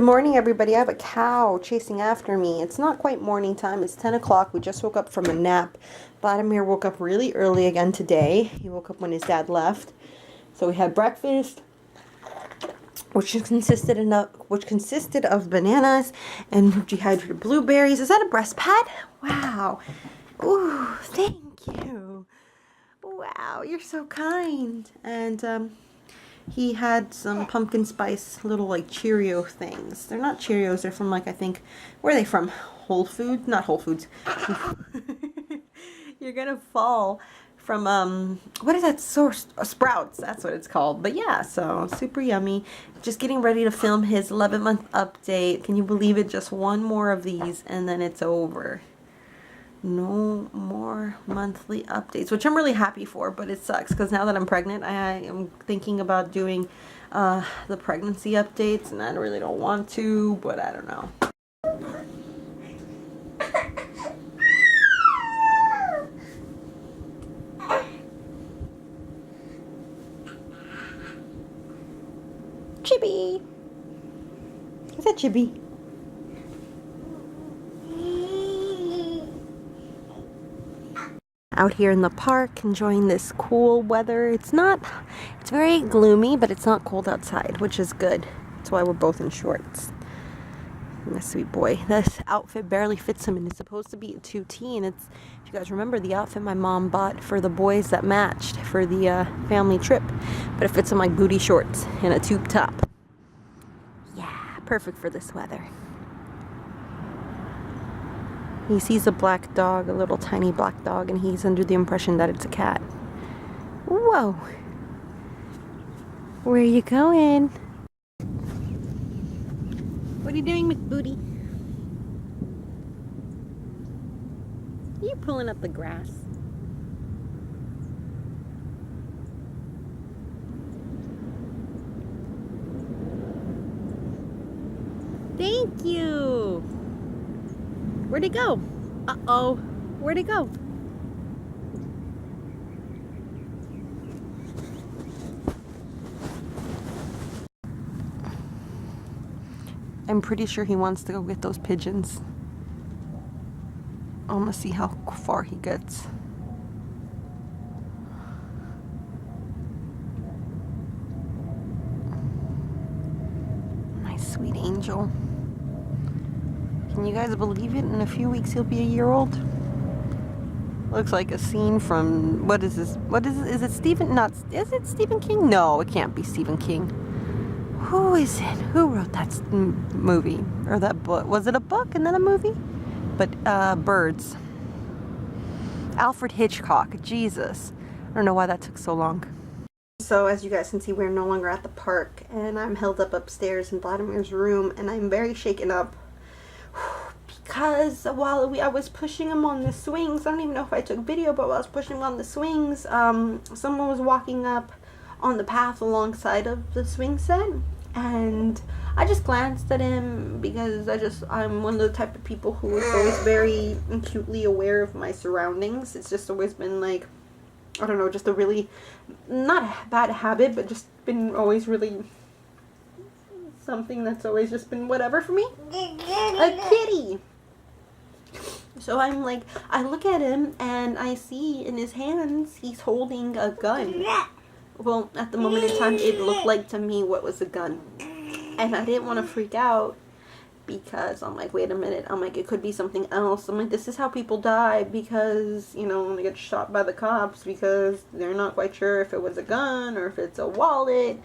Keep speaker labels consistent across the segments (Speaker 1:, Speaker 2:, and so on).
Speaker 1: Good morning, everybody. I have a cow chasing after me. It's not quite morning time. It's 10 o'clock. We just woke up from a nap. Vladimir woke up really early again today. He woke up when his dad left. So we had breakfast, which consisted of bananas and dehydrated blueberries. Is that a breast pad? Wow. Ooh, thank you. Wow, you're so kind. And he had some pumpkin spice little like Cheerio things. They're not Cheerios. They're from like, I think, where are they from? Whole Foods? Not Whole Foods. You're gonna fall from, what is that source? Sprouts. That's what it's called. But yeah, so super yummy. Just getting ready to film his 11-month update. Can you believe it? Just one more of these and then it's over. No more monthly updates, which I'm really happy for, but it sucks because now that I'm pregnant, I am thinking about doing the pregnancy updates, and I really don't want to, but I don't know. Chibi! Is that Chibi? Out here in the park enjoying this cool weather. It's very gloomy, but it's not cold outside, which is good. That's why we're both in shorts. My sweet boy. This outfit barely fits him, and it's supposed to be a 2T, and it's, if you guys remember, the outfit my mom bought for the boys that matched for the family trip, but it fits in my booty shorts and a tube top. Yeah, perfect for this weather. He sees a black dog, a little tiny black dog, and he's under the impression that it's a cat. Whoa. Where are you going? What are you doing, McBooty? Are you pulling up the grass? Thank you. Where'd it go? Uh-oh. Where'd it go? I'm pretty sure he wants to go get those pigeons. I want to see how far he gets. My sweet angel. Can you guys believe it? In a few weeks he'll be a year old. Looks like a scene from, what is this? What is it? Is it Stephen? Not, is it Stephen King? No, it can't be Stephen King. Who is it? Who wrote that movie? Or that book? Was it a book and then a movie? But, Birds. Alfred Hitchcock. Jesus. I don't know why that took so long. So, as you guys can see, we're no longer at the park, and I'm held up upstairs in Vladimir's room, and I'm very shaken up. Because while I was pushing him on the swings, I don't even know if I took video, but while I was pushing him on the swings, someone was walking up on the path alongside of the swing set, and I just glanced at him because I'm one of the type of people who is always very acutely aware of my surroundings. It's just always been like, I don't know, just a really, not a bad habit, but just been always really something that's always just been whatever for me. A kitty. So I'm like, I look at him and I see in his hands he's holding a gun. Well, at the moment in time, it looked like to me what was a gun. And I didn't want to freak out because I'm like, wait a minute. I'm like, it could be something else. I'm like, this is how people die because, you know, they get shot by the cops because they're not quite sure if it was a gun or if it's a wallet.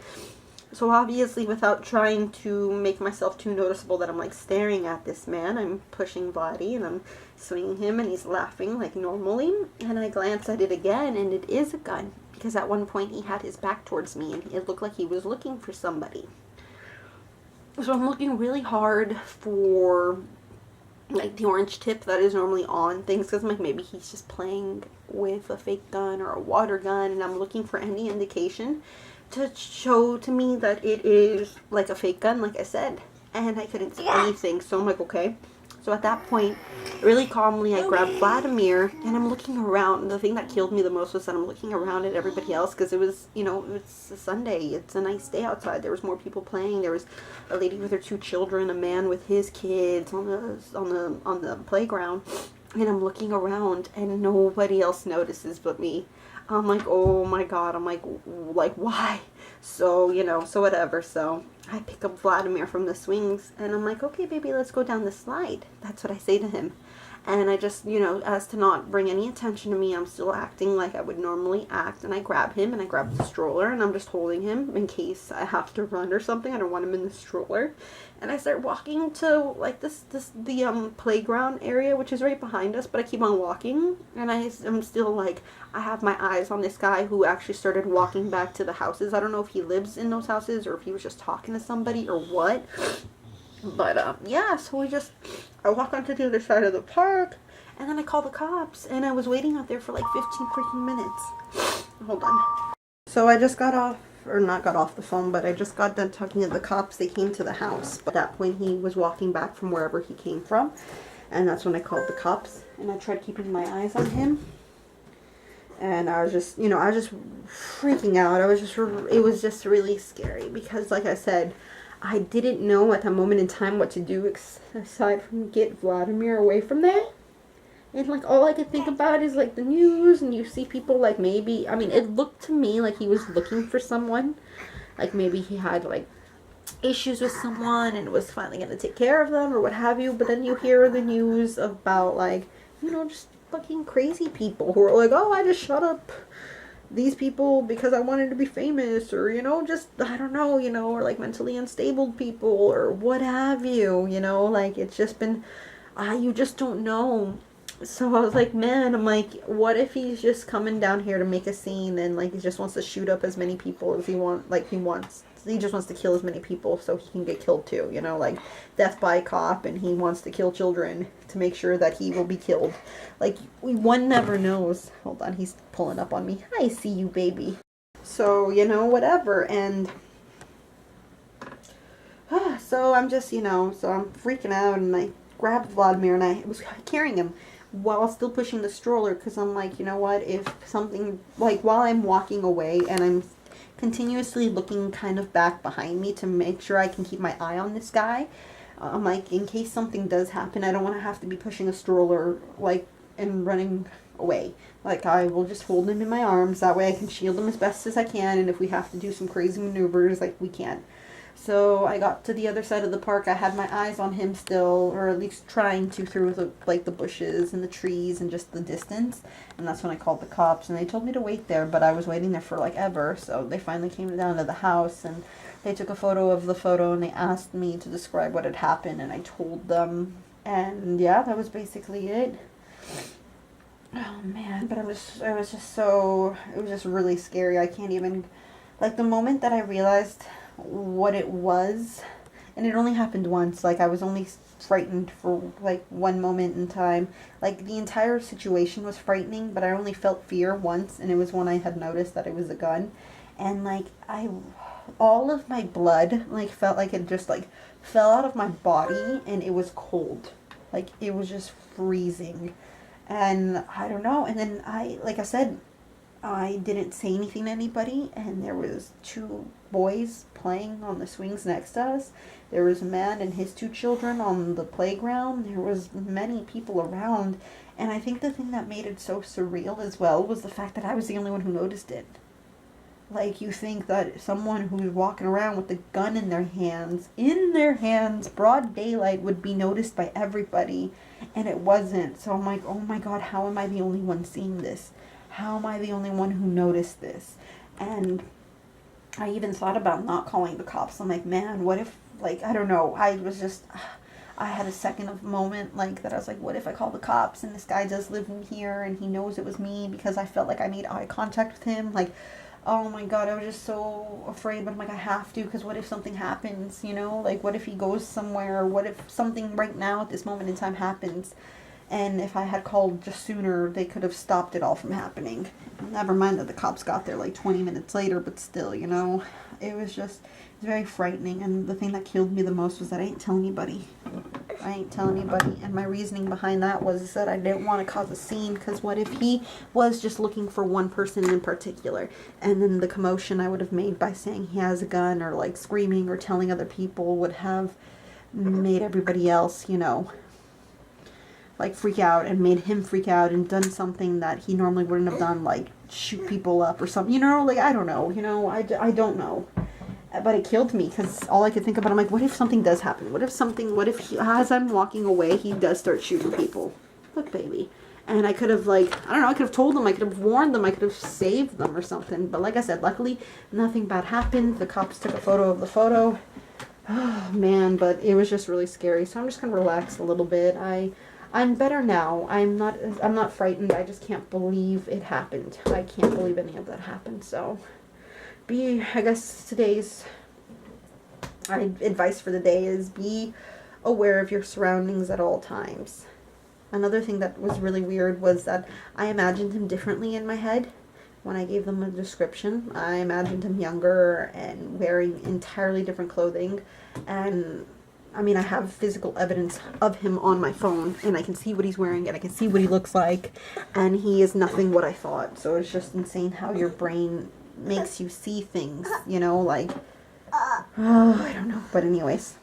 Speaker 1: So obviously, without trying to make myself too noticeable that I'm like staring at this man, I'm pushing Vladdy and I'm swinging him and he's laughing like normally. And I glance at it again and it is a gun because at one point he had his back towards me and it looked like he was looking for somebody. So I'm looking really hard for like the orange tip that is normally on things because I'm like, maybe he's just playing with a fake gun or a water gun, and I'm looking for any indication to show to me that it is like a fake gun, like I said, and I couldn't see anything. So I'm like, okay, So at that point, really calmly, I grabbed Vladimir, and I'm looking around. And the thing that killed me the most was that I'm looking around at everybody else, because it was, you know, it's a Sunday. It's a nice day outside. There was more people playing. There was a lady with her 2 children, a man with his kids on the playground. And I'm looking around, and nobody else notices but me. I'm like, oh my god. I'm like why? So, you know, so whatever. So I pick up Vladimir from the swings, and I'm like, okay, baby, let's go down the slide. That's what I say to him. And I just, you know, as to not bring any attention to me, I'm still acting like I would normally act. And I grab him, and I grab the stroller, and I'm just holding him in case I have to run or something. I don't want him in the stroller. And I start walking to, like, the playground area, which is right behind us. But I keep on walking, and I'm still, like, I have my eyes on this guy who actually started walking back to the houses. I don't know if he lives in those houses or if he was just talking to somebody or what. But, yeah, so I walk onto the other side of the park, and then I call the cops, and I was waiting out there for like 15 freaking minutes. Hold on. So I just got off, or not got off the phone, but I just got done talking to the cops. They came to the house. But at that point, he was walking back from wherever he came from, and that's when I called the cops, and I tried keeping my eyes on him. And I was just, you know, I was just freaking out. It was just really scary because, like I said, I didn't know at that moment in time what to do aside from get Vladimir away from there. And, like, all I could think about is, like, the news, and you see people, like, maybe, I mean, it looked to me like he was looking for someone. Like, maybe he had, like, issues with someone and was finally going to take care of them or what have you. But then you hear the news about, like, you know, just fucking crazy people who are like, oh, I just shut up these people because I wanted to be famous, or, you know, just, I don't know, you know, or like mentally unstable people or what have you, you know, like it's just been, you just don't know. So I was like, man, I'm like, what if he's just coming down here to make a scene and like he just wants to shoot up as many people as he just wants to kill as many people so he can get killed too, you know, like death by cop, and he wants to kill children to make sure that he will be killed. Like, one never knows. Hold on, he's pulling up on me. I see you, baby. So, you know, whatever, and so I'm just, you know, so I'm freaking out, and I grabbed Vladimir, and I was carrying him while still pushing the stroller, because I'm like, you know what, if something, like, while I'm walking away, and I'm continuously looking kind of back behind me to make sure I can keep my eye on this guy. I'm like, in case something does happen, I don't want to have to be pushing a stroller, like, and running away. Like, I will just hold him in my arms. That way I can shield him as best as I can, and if we have to do some crazy maneuvers, like, we can. So I got to the other side of the park. I had my eyes on him still, or at least trying to, through the, like, the bushes and the trees and just the distance. And that's when I called the cops, and they told me to wait there, but I was waiting there for like ever. So they finally came down to the house, and they took a photo of the photo, and they asked me to describe what had happened, and I told them. And yeah, that was basically it. Oh man, but it was just really scary. I can't even, like, the moment that I realized what it was, and it only happened once, like I was only frightened for like one moment in time. Like, the entire situation was frightening, but I only felt fear once, and it was when I had noticed that it was a gun. And like, all of my blood like felt like it just like fell out of my body, and it was cold, like it was just freezing. And I don't know, and then like I said, I didn't say anything to anybody, and there was 2 boys playing on the swings next to us. There was a man and his 2 children on the playground. There was many people around, and I think the thing that made it so surreal as well was the fact that I was the only one who noticed it. Like, you think that someone who's walking around with a gun in their hands, broad daylight, would be noticed by everybody, and it wasn't. So I'm like, oh my god, how am I the only one seeing this? How am I the only one who noticed this? And I even thought about not calling the cops. I'm like, man, what if, like, I don't know. I had a second of moment, like, that I was like, what if I call the cops and this guy does live in here and he knows it was me, because I felt like I made eye contact with him. Like, oh my god, I was just so afraid, but I'm like, I have to, because what if something happens, you know? Like, what if he goes somewhere, or what if something right now at this moment in time happens? And if I had called just sooner, they could have stopped it all from happening. Never mind that the cops got there like 20 minutes later, but still, you know, it was very frightening. And the thing that killed me the most was that I ain't tell anybody. I ain't tell anybody. And my reasoning behind that was that I didn't want to cause a scene, because what if he was just looking for one person in particular? And then the commotion I would have made by saying he has a gun, or like screaming or telling other people, would have made everybody else, you know, like freak out, and made him freak out and done something that he normally wouldn't have done, like shoot people up or something, you know, like I don't know, you know, I don't know. But it killed me, because all I could think about, I'm like, what if something does happen? What if he, as I'm walking away, he does start shooting people? Look, baby. And I could have, like, I don't know, I could have told them, I could have warned them, I could have saved them or something. But like I said, luckily, nothing bad happened. The cops took a photo of the photo. Oh, man, but it was just really scary. So I'm just going to relax a little bit. I'm better now. I'm not frightened. I just can't believe it happened. I can't believe any of that happened. So I guess today's advice for the day is be aware of your surroundings at all times. Another thing that was really weird was that I imagined him differently in my head when I gave them a description. I imagined him younger and wearing entirely different clothing, and I mean, I have physical evidence of him on my phone, and I can see what he's wearing, and I can see what he looks like, and he is nothing what I thought. So it's just insane how your brain makes you see things, you know, like, oh, I don't know. But anyways,